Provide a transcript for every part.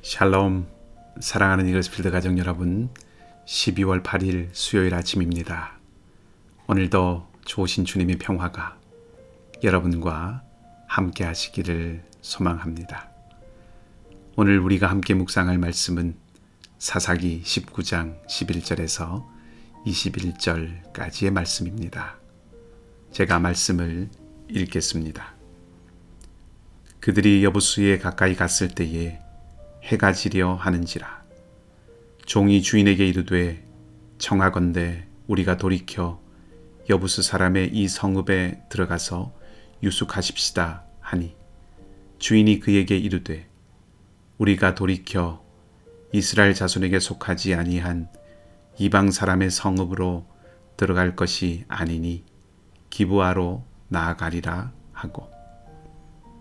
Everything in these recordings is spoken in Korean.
샬롬, 사랑하는 이글스필드 가족 여러분, 12월 8일 수요일 아침입니다. 오늘도 좋으신 주님의 평화가 여러분과 함께 하시기를 소망합니다. 오늘 우리가 함께 묵상할 말씀은 사사기 19장 11절에서 21절까지의 말씀입니다. 제가 말씀을 읽겠습니다. 그들이 여부수에 가까이 갔을 때에 해가 지려 하는지라. 종이 주인에게 이르되 청하건대 우리가 돌이켜 여부수 사람의 이 성읍에 들어가서 유숙하십시다 하니, 주인이 그에게 이르되 우리가 돌이켜 이스라엘 자손에게 속하지 아니한 이방 사람의 성읍으로 들어갈 것이 아니니 기브아로 나아가리라 하고,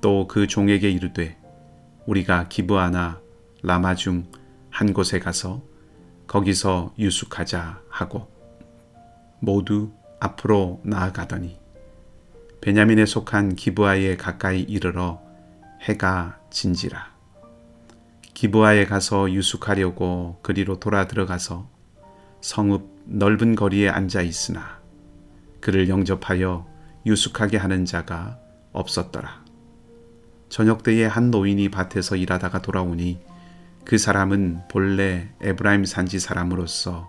또 그 종에게 이르되 우리가 기브아나 라마 중 한 곳에 가서 거기서 유숙하자 하고, 모두 앞으로 나아가더니 베냐민에 속한 기브아에 가까이 이르러 해가 진지라. 기브아에 가서 유숙하려고 그리로 돌아 들어가서 성읍 넓은 거리에 앉아 있으나 그를 영접하여 유숙하게 하는 자가 없었더라. 저녁 때에 한 노인이 밭에서 일하다가 돌아오니 그 사람은 본래 에브라임 산지 사람으로서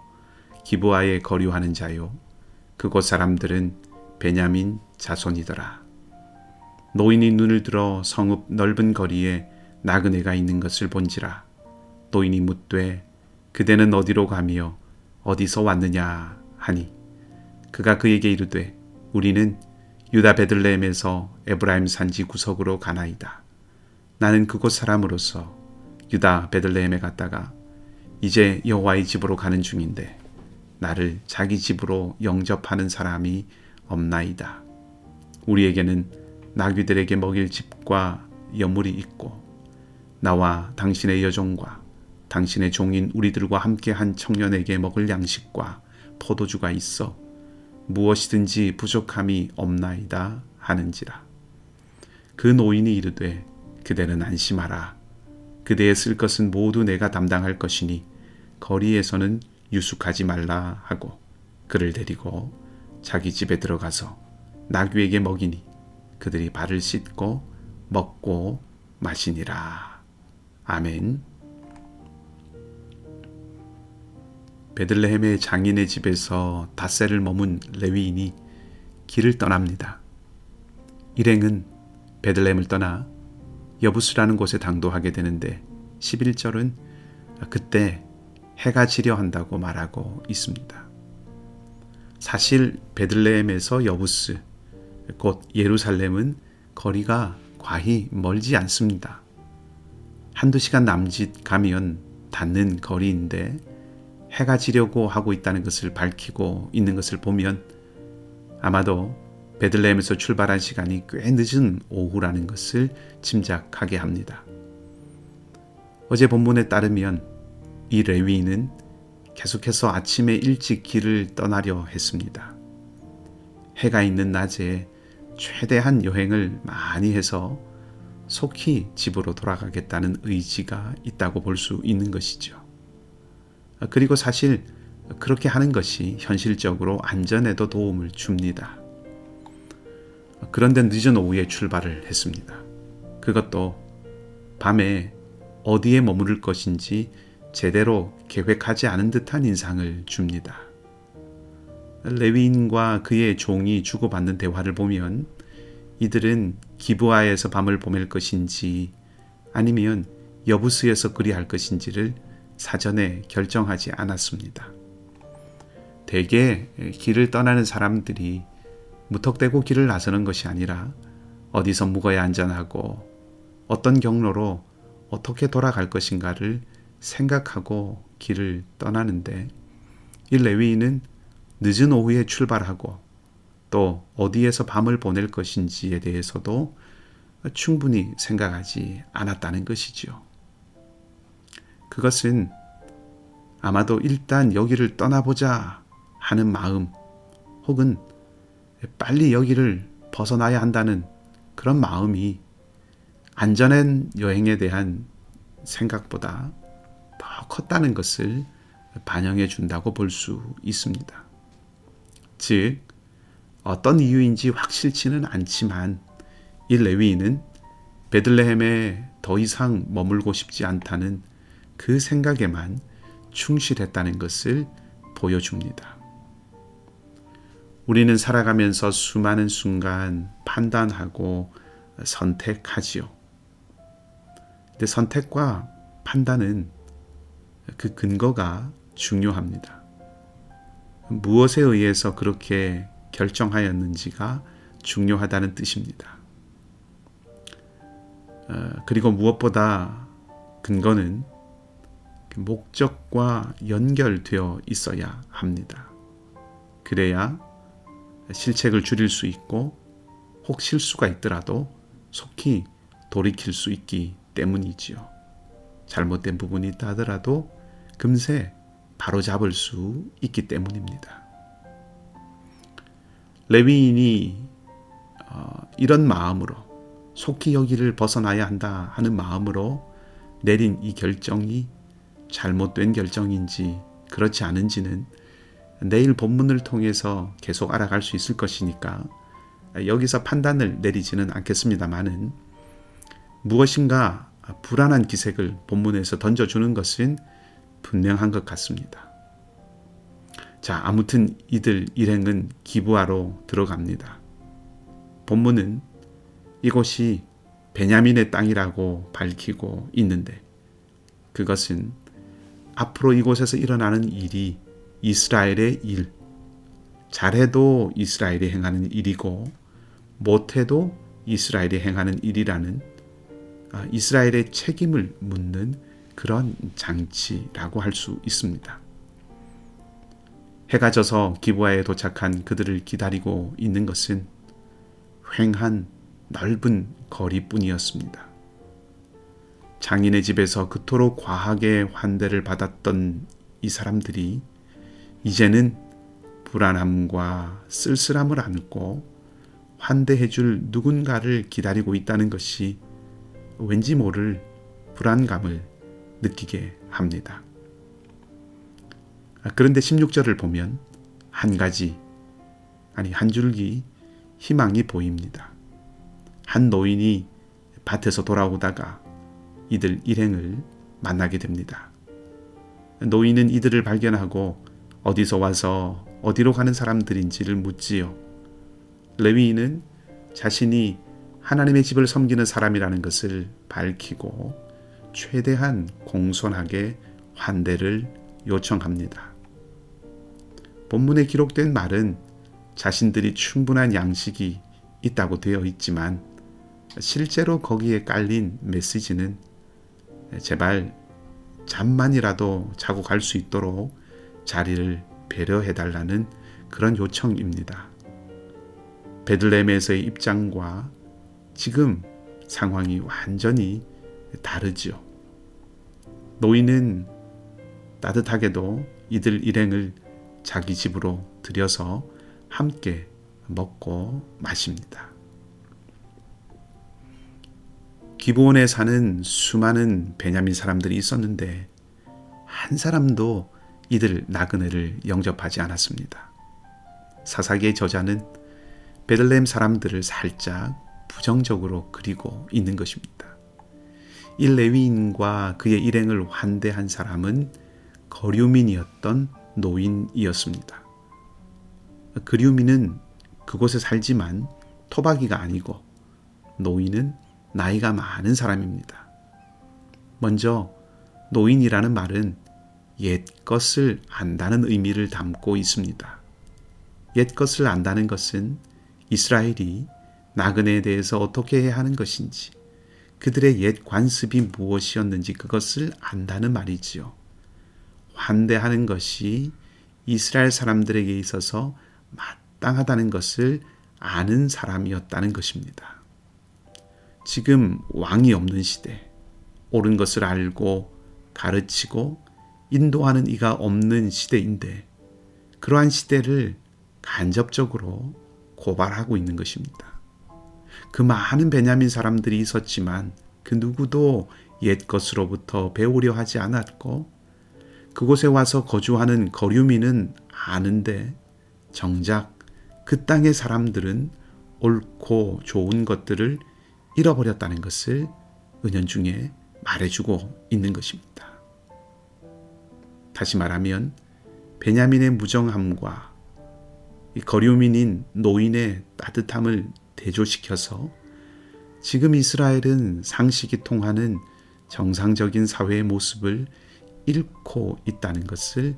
기브아에 거류하는 자요, 그곳 사람들은 베냐민 자손이더라. 노인이 눈을 들어 성읍 넓은 거리에 나그네가 있는 것을 본지라. 노인이 묻되 그대는 어디로 가며 어디서 왔느냐 하니, 그가 그에게 이르되 우리는 유다 베들레헴에서 에브라임 산지 구석으로 가나이다. 나는 그곳 사람으로서 유다 베들레헴에 갔다가 이제 여호와의 집으로 가는 중인데 나를 자기 집으로 영접하는 사람이 없나이다. 우리에게는 나귀들에게 먹일 집과 여물이 있고 나와 당신의 여종과 당신의 종인 우리들과 함께 한 청년에게 먹을 양식과 포도주가 있어 무엇이든지 부족함이 없나이다 하는지라. 그 노인이 이르되 그대는 안심하라. 그대의 쓸 것은 모두 내가 담당할 것이니 거리에서는 유숙하지 말라 하고, 그를 데리고 자기 집에 들어가서 나귀에게 먹이니 그들이 발을 씻고 먹고 마시니라. 아멘. 베들레헴의 장인의 집에서 닷새를 머문 레위인이 길을 떠납니다. 일행은 베들레헴을 떠나 여부수라는 곳에 당도하게 되는데 11절은 그때 해가 지려 한다고 말하고 있습니다. 사실 베들레헴에서 여부수, 곧 예루살렘은 거리가 과히 멀지 않습니다. 한두 시간 남짓 가면 닿는 거리인데 해가 지려고 하고 있다는 것을 밝히고 있는 것을 보면 아마도 베들레헴에서 출발한 시간이 꽤 늦은 오후라는 것을 짐작하게 합니다. 어제 본문에 따르면 이 레위인은 계속해서 아침에 일찍 길을 떠나려 했습니다. 해가 있는 낮에 최대한 여행을 많이 해서 속히 집으로 돌아가겠다는 의지가 있다고 볼 수 있는 것이죠. 그리고 사실 그렇게 하는 것이 현실적으로 안전에도 도움을 줍니다. 그런데 늦은 오후에 출발을 했습니다. 그것도 밤에 어디에 머무를 것인지 제대로 계획하지 않은 듯한 인상을 줍니다. 레위인과 그의 종이 주고받는 대화를 보면 이들은 기브아에서 밤을 보낼 것인지 아니면 여부스에서 그리할 것인지를 사전에 결정하지 않았습니다. 대개 길을 떠나는 사람들이 무턱대고 길을 나서는 것이 아니라 어디서 묵어야 안전하고 어떤 경로로 어떻게 돌아갈 것인가를 생각하고 길을 떠나는데, 이 레위인은 늦은 오후에 출발하고 또 어디에서 밤을 보낼 것인지에 대해서도 충분히 생각하지 않았다는 것이죠. 그것은 아마도 일단 여기를 떠나보자 하는 마음, 혹은 빨리 여기를 벗어나야 한다는 그런 마음이 안전한 여행에 대한 생각보다 더 컸다는 것을 반영해 준다고 볼 수 있습니다. 즉 어떤 이유인지 확실치는 않지만 이 레위인은 베들레헴에 더 이상 머물고 싶지 않다는 그 생각에만 충실했다는 것을 보여줍니다. 우리는 살아가면서 수많은 순간 판단하고 선택하지요. 근데 선택과 판단은 그 근거가 중요합니다. 무엇에 의해서 그렇게 결정하였는지가 중요하다는 뜻입니다. 그리고 무엇보다 근거는 목적과 연결되어 있어야 합니다. 그래야 실책을 줄일 수 있고 혹 실수가 있더라도 속히 돌이킬 수 있기 때문이지요. 잘못된 부분이 있다 하더라도 금세 바로잡을 수 있기 때문입니다. 레위인이 이런 마음으로 속히 여기를 벗어나야 한다 하는 마음으로 내린 이 결정이 잘못된 결정인지 그렇지 않은지는 내일 본문을 통해서 계속 알아갈 수 있을 것이니까 여기서 판단을 내리지는 않겠습니다마는 무엇인가 불안한 기색을 본문에서 던져주는 것은 분명한 것 같습니다. 자, 아무튼 이들 일행은 기브아로 들어갑니다. 본문은 이곳이 베냐민의 땅이라고 밝히고 있는데 그것은 앞으로 이곳에서 일어나는 일이 이스라엘의 일, 잘해도 이스라엘이 행하는 일이고 못해도 이스라엘이 행하는 일이라는 이스라엘의 책임을 묻는 그런 장치라고 할 수 있습니다. 해가 져서 기브아에 도착한 그들을 기다리고 있는 것은 휑한 넓은 거리뿐이었습니다. 장인의 집에서 그토록 과하게 환대를 받았던 이 사람들이 이제는 불안함과 쓸쓸함을 안고 환대해줄 누군가를 기다리고 있다는 것이 왠지 모를 불안감을 느끼게 합니다. 그런데 16절을 보면 한 줄기 희망이 보입니다. 한 노인이 밭에서 돌아오다가 이들 일행을 만나게 됩니다. 노인은 이들을 발견하고 어디서 와서 어디로 가는 사람들인지를 묻지요. 레위인은 자신이 하나님의 집을 섬기는 사람이라는 것을 밝히고 최대한 공손하게 환대를 요청합니다. 본문에 기록된 말은 자신들이 충분한 양식이 있다고 되어 있지만 실제로 거기에 깔린 메시지는 제발 잠만이라도 자고 갈 수 있도록 자리를 배려해달라는 그런 요청입니다. 베들레헴에서의 입장과 지금 상황이 완전히 다르지요. 노인은 따뜻하게도 이들 일행을 자기 집으로 들여서 함께 먹고 마십니다. 기브온에 사는 수많은 베냐민 사람들이 있었는데 한 사람도 이들 나그네를 영접하지 않았습니다. 사사기의 저자는 베들레헴 사람들을 살짝 부정적으로 그리고 있는 것입니다. 이 레위인과 그의 일행을 환대한 사람은 거류민이었던 노인이었습니다. 거류민은 그곳에 살지만 토박이가 아니고 노인은 나이가 많은 사람입니다. 먼저 노인이라는 말은 옛것을 안다는 의미를 담고 있습니다. 옛것을 안다는 것은 이스라엘이 나그네에 대해서 어떻게 해야 하는 것인지, 그들의 옛 관습이 무엇이었는지 그것을 안다는 말이지요. 환대하는 것이 이스라엘 사람들에게 있어서 마땅하다는 것을 아는 사람이었다는 것입니다. 지금 왕이 없는 시대, 옳은 것을 알고 가르치고 인도하는 이가 없는 시대인데 그러한 시대를 간접적으로 고발하고 있는 것입니다. 그 많은 베냐민 사람들이 있었지만 그 누구도 옛 것으로부터 배우려 하지 않았고 그곳에 와서 거주하는 거류민은 아는데 정작 그 땅의 사람들은 옳고 좋은 것들을 잃어버렸다는 것을 은연중에 말해주고 있는 것입니다. 다시 말하면 베냐민의 무정함과 이 거류민인 노인의 따뜻함을 대조시켜서 지금 이스라엘은 상식이 통하는 정상적인 사회의 모습을 잃고 있다는 것을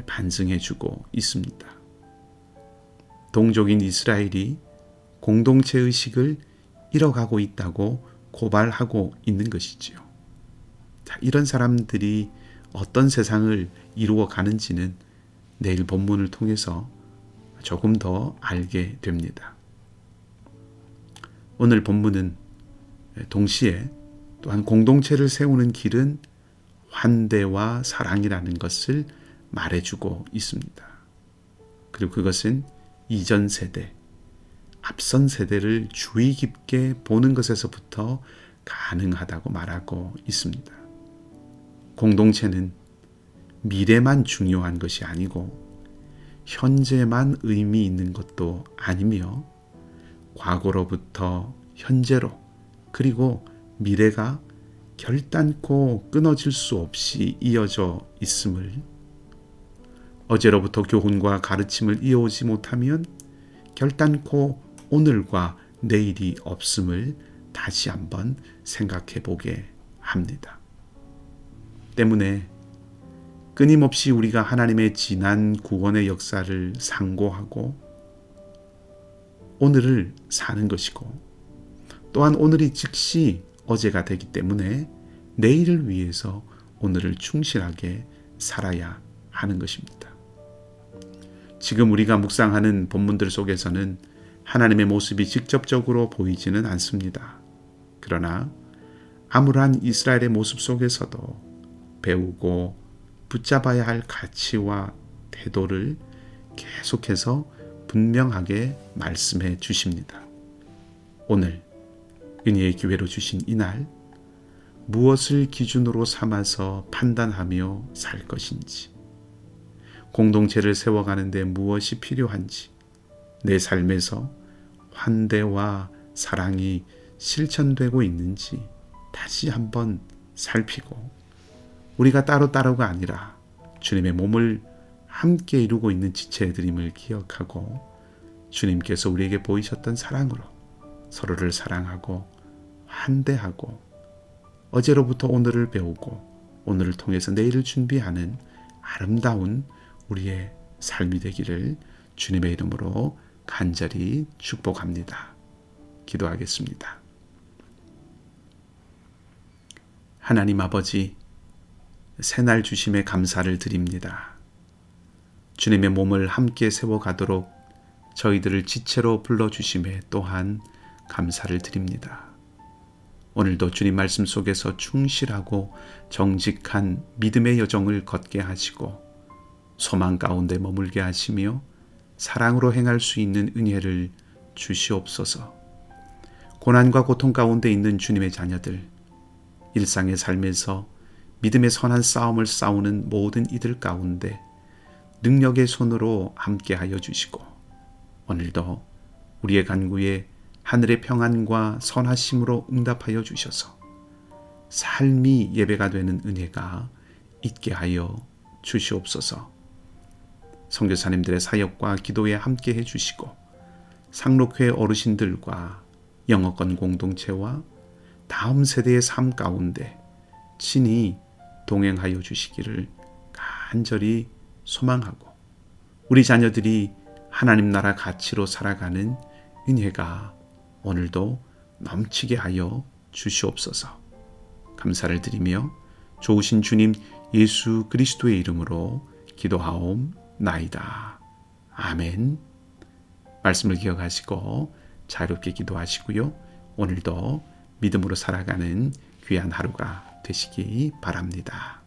반증해주고 있습니다. 동족인 이스라엘이 공동체 의식을 잃어가고 있다고 고발하고 있는 것이지요. 이런 사람들이 어떤 세상을 이루어 가는지는 내일 본문을 통해서 조금 더 알게 됩니다. 오늘 본문은 동시에 또한 공동체를 세우는 길은 환대와 사랑이라는 것을 말해주고 있습니다. 그리고 그것은 이전 세대, 앞선 세대를 주의 깊게 보는 것에서부터 가능하다고 말하고 있습니다. 공동체는 미래만 중요한 것이 아니고 현재만 의미 있는 것도 아니며 과거로부터 현재로 그리고 미래가 결단코 끊어질 수 없이 이어져 있음을, 어제로부터 교훈과 가르침을 이어오지 못하면 결단코 오늘과 내일이 없음을 다시 한번 생각해 보게 합니다. 때문에 끊임없이 우리가 하나님의 지난 구원의 역사를 상고하고 오늘을 사는 것이고, 또한 오늘이 즉시 어제가 되기 때문에 내일을 위해서 오늘을 충실하게 살아야 하는 것입니다. 지금 우리가 묵상하는 본문들 속에서는 하나님의 모습이 직접적으로 보이지는 않습니다. 그러나 암울한 이스라엘의 모습 속에서도 배우고 붙잡아야 할 가치와 태도를 계속해서 분명하게 말씀해 주십니다. 오늘 은혜의 기회로 주신 이날 무엇을 기준으로 삼아서 판단하며 살 것인지, 공동체를 세워가는데 무엇이 필요한지, 내 삶에서 환대와 사랑이 실천되고 있는지 다시 한번 살피고, 우리가 따로따로가 아니라 주님의 몸을 함께 이루고 있는 지체들임을 기억하고 주님께서 우리에게 보이셨던 사랑으로 서로를 사랑하고 환대하고 어제로부터 오늘을 배우고 오늘을 통해서 내일을 준비하는 아름다운 우리의 삶이 되기를 주님의 이름으로 간절히 축복합니다. 기도하겠습니다. 하나님 아버지, 새날 주심에 감사를 드립니다. 주님의 몸을 함께 세워가도록 저희들을 지체로 불러주심에 또한 감사를 드립니다. 오늘도 주님 말씀 속에서 충실하고 정직한 믿음의 여정을 걷게 하시고 소망 가운데 머물게 하시며 사랑으로 행할 수 있는 은혜를 주시옵소서. 고난과 고통 가운데 있는 주님의 자녀들, 일상의 삶에서 믿음의 선한 싸움을 싸우는 모든 이들 가운데 능력의 손으로 함께하여 주시고, 오늘도 우리의 간구에 하늘의 평안과 선하심으로 응답하여 주셔서 삶이 예배가 되는 은혜가 있게 하여 주시옵소서. 선교사님들의 사역과 기도에 함께해 주시고 상록회 어르신들과 영어권 공동체와 다음 세대의 삶 가운데 친히 동행하여 주시기를 간절히 소망하고, 우리 자녀들이 하나님 나라 가치로 살아가는 은혜가 오늘도 넘치게 하여 주시옵소서. 감사를 드리며 좋으신 주님 예수 그리스도의 이름으로 기도하옵나이다. 아멘. 말씀을 기억하시고 자유롭게 기도하시고요. 오늘도 믿음으로 살아가는 귀한 하루가 되시기 바랍니다.